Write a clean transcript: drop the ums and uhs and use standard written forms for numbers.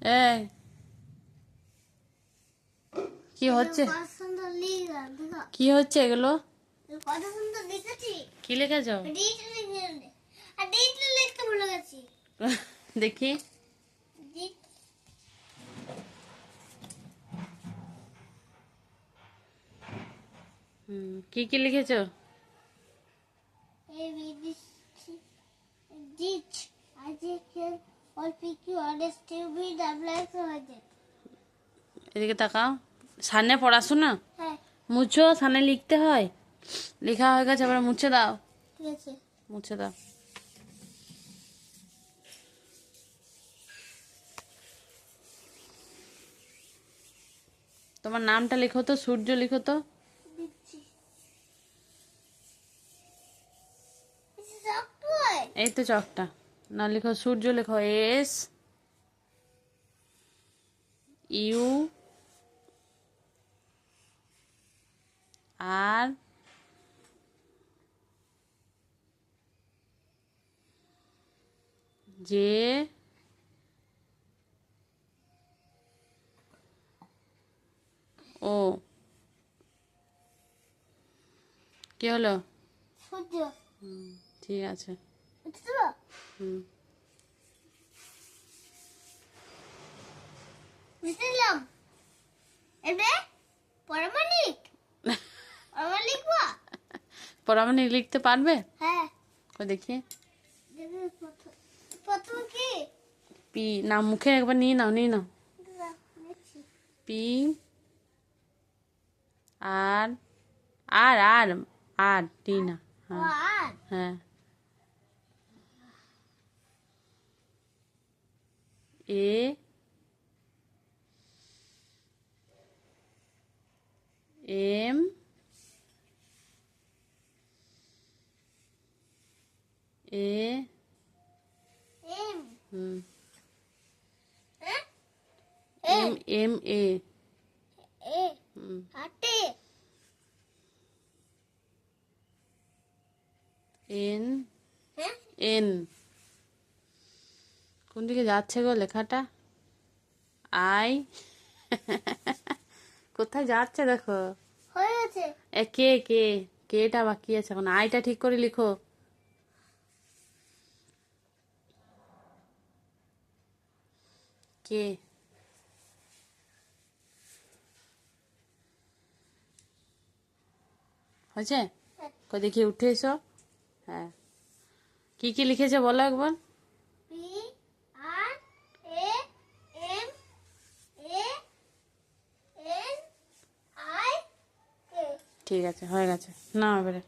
এই কি হচ্ছে? কি হচ্ছে এগুলো? কি লিখেছ? দেখি। কি কি লিখেছ? এদিকে তাকাও। সামনে পড়াশোনা মুছো, সামনে লিখতে হয়। লেখা হয়ে গেছে, আবার মুছে দাও। ঠিক আছে, মুছে দাও। তোমার নামটা লিখো তো, সূর্য লিখো তো। এই তো চকটা। না লিখো, সূর্য লিখো। S U R J O. কি হলো? সূর্য। ঠিক আছে। হুম বুঝলাম। এবার পরমাণিক লিখবো। পরামানিক লিখতে পারবে? হ্যাঁ, দেখি। প্রথম কি? পি না, মুখে একবার নিয়ে নাও, নিয়ে নাও। পি আর আর আর আর টি না। হ্যাঁ হ্যাঁ। এ এম এ এম হুম M M M A A হুম হাতে এন এন। কোন দিকে যাচ্ছে গো লেখাটা? আই কোথায় যাচ্ছে দেখো। হয়ে গেছে। এ কে কে কেটা বাকি আছে এখন। আইটা ঠিক করে লিখো। কে হয়েছে? কই দেখি, উঠে এসো। হ্যাঁ, কি কি লিখেছে বলো একবার। P R A M A N I K. ঠিক আছে, হয়ে গেছে। না এবারে